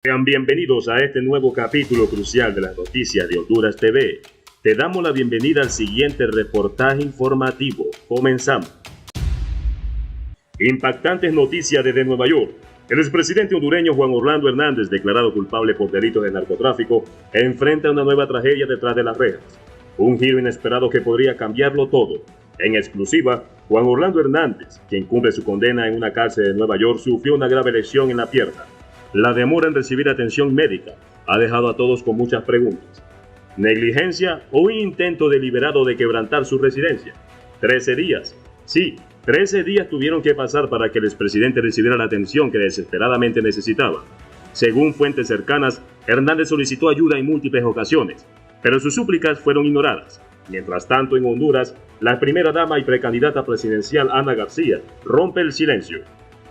Sean bienvenidos a este nuevo capítulo crucial de las noticias de Honduras TV. Te damos la bienvenida al siguiente reportaje informativo. Comenzamos. Impactantes noticias desde Nueva York. El expresidente hondureño Juan Orlando Hernández, declarado culpable por delitos de narcotráfico, enfrenta una nueva tragedia detrás de las rejas. Un giro inesperado que podría cambiarlo todo. En exclusiva, Juan Orlando Hernández, quien cumple su condena en una cárcel de Nueva York, sufrió una grave lesión en la pierna. La demora en recibir atención médica ha dejado a todos con muchas preguntas. ¿Negligencia o un intento deliberado de quebrantar su residencia? 13 días. Sí, 13 días tuvieron que pasar para que el expresidente recibiera la atención que desesperadamente necesitaba. Según fuentes cercanas, Hernández solicitó ayuda en múltiples ocasiones, pero sus súplicas fueron ignoradas. Mientras tanto, en Honduras, la primera dama y precandidata presidencial Ana García rompe el silencio.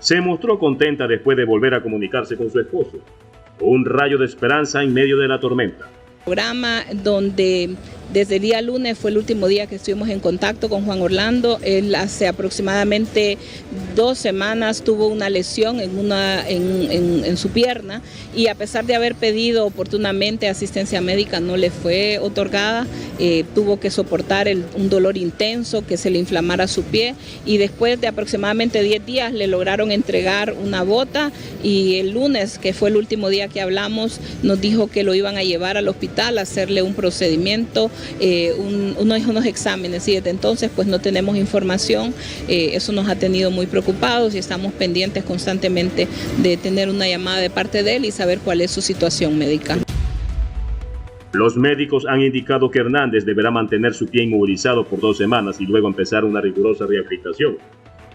Se mostró contenta después de volver a comunicarse con su esposo. Un rayo de esperanza en medio de la tormenta. Programa donde desde el día lunes fue el último día que estuvimos en contacto con Juan Orlando. Él hace aproximadamente 2 semanas tuvo una lesión en su pierna y a pesar de haber pedido oportunamente asistencia médica no le fue otorgada. Tuvo que soportar un dolor intenso, que se le inflamara su pie, y después de aproximadamente 10 días le lograron entregar una bota, y el lunes, que fue el último día que hablamos, nos dijo que lo iban a llevar al hospital a hacerle un procedimiento, unos exámenes, y desde entonces pues no tenemos información. Eso nos ha tenido muy preocupados y estamos pendientes constantemente de tener una llamada de parte de él y saber cuál es su situación médica. Los médicos han indicado que Hernández deberá mantener su pie inmovilizado por 2 semanas y luego empezar una rigurosa rehabilitación.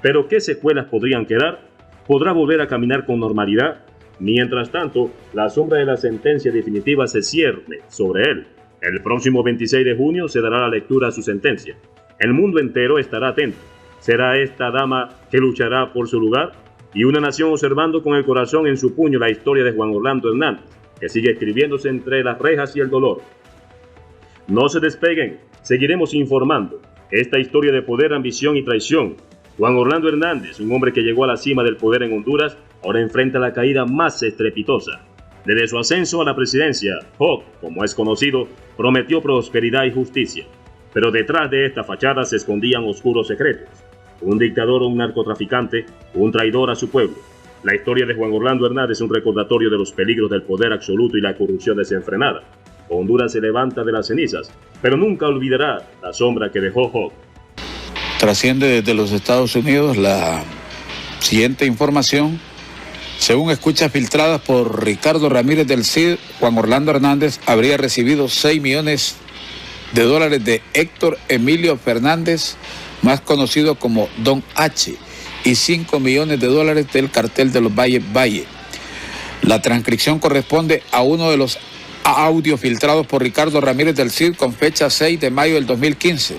¿Pero qué secuelas podrían quedar? ¿Podrá volver a caminar con normalidad? Mientras tanto, la sombra de la sentencia definitiva se cierne sobre él. El próximo 26 de junio se dará la lectura a su sentencia. El mundo entero estará atento. ¿Será esta dama que luchará por su lugar? Y una nación observando con el corazón en su puño la historia de Juan Orlando Hernández, que sigue escribiéndose entre las rejas y el dolor. No se despeguen, seguiremos informando. Esta historia de poder, ambición y traición. Juan Orlando Hernández, un hombre que llegó a la cima del poder en Honduras, ahora enfrenta la caída más estrepitosa. Desde su ascenso a la presidencia, Hawk, como es conocido, prometió prosperidad y justicia. Pero detrás de esta fachada se escondían oscuros secretos. Un dictador o un narcotraficante, un traidor a su pueblo. La historia de Juan Orlando Hernández es un recordatorio de los peligros del poder absoluto y la corrupción desenfrenada. Honduras se levanta de las cenizas, pero nunca olvidará la sombra que dejó Hawk. Trasciende desde los Estados Unidos la siguiente información. Según escuchas filtradas por Ricardo Ramírez del CID, Juan Orlando Hernández habría recibido $6 millones de Héctor Emilio Fernández, más conocido como Don H., y $5 millones del cartel de los Valle. La transcripción corresponde a uno de los audios filtrados por Ricardo Ramírez del CID con fecha 6 de mayo del 2015.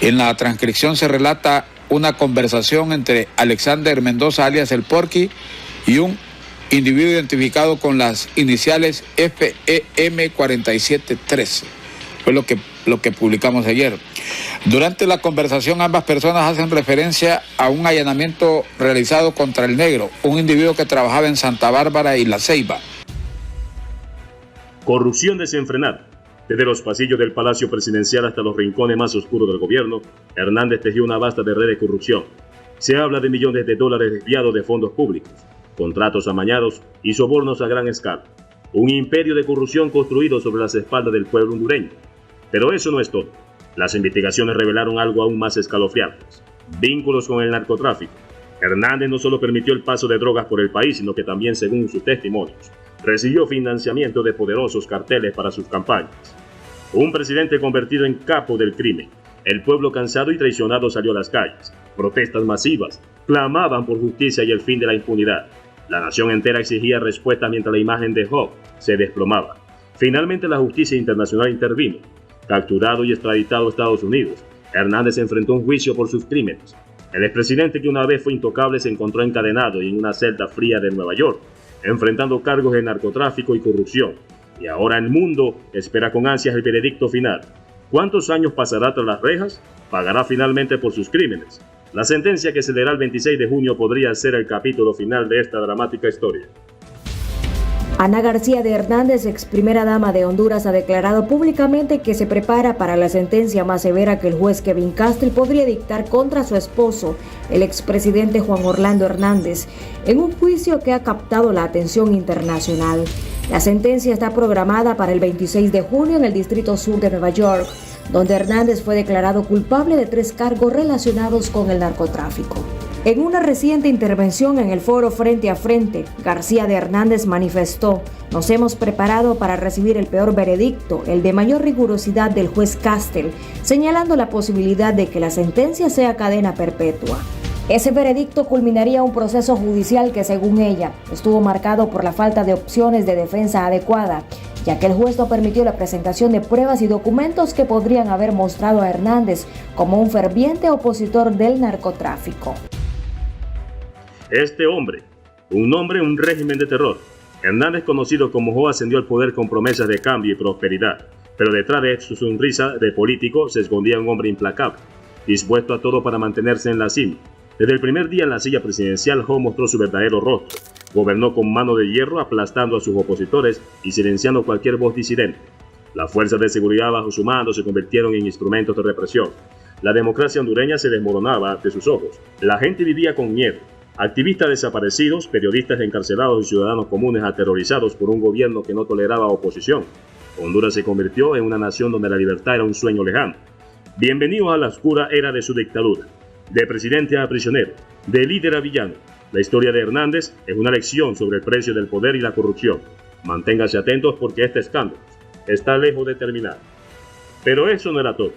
En la transcripción se relata una conversación entre Alexander Mendoza, alias El Porky, y un individuo identificado con las iniciales FEM4713. Fue lo que publicamos ayer. Durante la conversación, ambas personas hacen referencia a un allanamiento realizado contra el Negro, un individuo que trabajaba en Santa Bárbara y La Ceiba. Corrupción desenfrenada. Desde los pasillos del Palacio Presidencial hasta los rincones más oscuros del gobierno, Hernández tejió una vasta red de corrupción. Se habla de millones de dólares desviados de fondos públicos, contratos amañados y sobornos a gran escala. Un imperio de corrupción construido sobre las espaldas del pueblo hondureño. Pero eso no es todo. Las investigaciones revelaron algo aún más escalofriante: vínculos con el narcotráfico. Hernández no solo permitió el paso de drogas por el país, sino que también, según sus testimonios, recibió financiamiento de poderosos carteles para sus campañas. Un presidente convertido en capo del crimen. El pueblo cansado y traicionado salió a las calles. Protestas masivas clamaban por justicia y el fin de la impunidad. La nación entera exigía respuesta mientras la imagen de Hawk se desplomaba. Finalmente la justicia internacional intervino. Capturado y extraditado a Estados Unidos, Hernández enfrentó un juicio por sus crímenes. El expresidente, que una vez fue intocable, se encontró encadenado y en una celda fría de Nueva York, enfrentando cargos de narcotráfico y corrupción. Y ahora el mundo espera con ansias el veredicto final. ¿Cuántos años pasará tras las rejas? ¿Pagará finalmente por sus crímenes? La sentencia, que se leerá el 26 de junio, podría ser el capítulo final de esta dramática historia. Ana García de Hernández, ex primera dama de Honduras, ha declarado públicamente que se prepara para la sentencia más severa que el juez Kevin Castell podría dictar contra su esposo, el expresidente Juan Orlando Hernández, en un juicio que ha captado la atención internacional. La sentencia está programada para el 26 de junio en el Distrito Sur de Nueva York, donde Hernández fue declarado culpable de 3 cargos relacionados con el narcotráfico. En una reciente intervención en el foro Frente a Frente, García de Hernández manifestó: "Nos hemos preparado para recibir el peor veredicto, el de mayor rigurosidad del juez Castell", señalando la posibilidad de que la sentencia sea cadena perpetua. Ese veredicto culminaría un proceso judicial que, según ella, estuvo marcado por la falta de opciones de defensa adecuada, ya que el juez no permitió la presentación de pruebas y documentos que podrían haber mostrado a Hernández como un ferviente opositor del narcotráfico. Este hombre, un régimen de terror. Hernández, conocido como Jo, ascendió al poder con promesas de cambio y prosperidad, pero detrás de su sonrisa de político se escondía un hombre implacable, dispuesto a todo para mantenerse en la cima. Desde el primer día en la silla presidencial, Jo mostró su verdadero rostro. Gobernó con mano de hierro, aplastando a sus opositores y silenciando cualquier voz disidente. Las fuerzas de seguridad bajo su mando se convirtieron en instrumentos de represión. La democracia hondureña se desmoronaba ante sus ojos. La gente vivía con miedo. Activistas desaparecidos, periodistas encarcelados y ciudadanos comunes aterrorizados por un gobierno que no toleraba oposición. Honduras se convirtió en una nación donde la libertad era un sueño lejano. Bienvenidos a la oscura era de su dictadura. De presidente a prisionero, de líder a villano. La historia de Hernández es una lección sobre el precio del poder y la corrupción. Manténganse atentos porque este escándalo está lejos de terminar. Pero eso no era todo.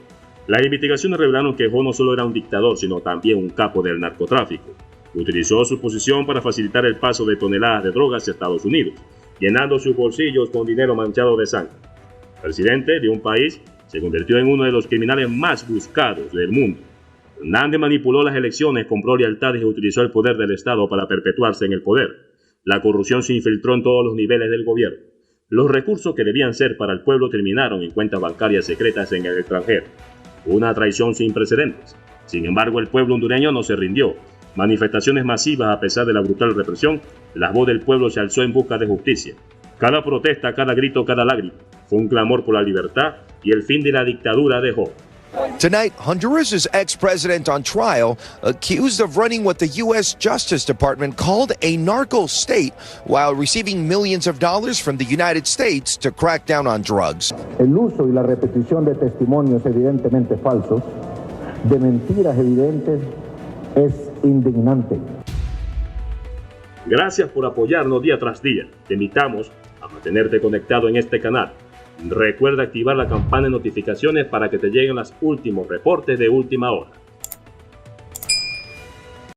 Las investigaciones revelaron que Jo no solo era un dictador, sino también un capo del narcotráfico. Utilizó su posición para facilitar el paso de toneladas de drogas a Estados Unidos, llenando sus bolsillos con dinero manchado de sangre. El presidente de un país se convirtió en uno de los criminales más buscados del mundo. Hernández manipuló las elecciones, compró lealtades y utilizó el poder del Estado para perpetuarse en el poder. La corrupción se infiltró en todos los niveles del gobierno. Los recursos que debían ser para el pueblo terminaron en cuentas bancarias secretas en el extranjero. Una traición sin precedentes. Sin embargo, el pueblo hondureño no se rindió. Manifestaciones masivas a pesar de la brutal represión, la voz del pueblo se alzó en busca de justicia. Cada protesta, cada grito, cada lágrima fue un clamor por la libertad y el fin de la dictadura de Jo. Tonight, Honduras' ex-president on trial, accused of running what the U.S. Justice Department called a narco state while receiving millions of dollars from the United States to crack down on drugs. El uso y la repetición de testimonios evidentemente falsos, de mentiras evidentes, es indignante. Gracias por apoyarnos día tras día. Te invitamos a mantenerte conectado en este canal. Recuerda activar la campana de notificaciones para que te lleguen los últimos reportes de última hora.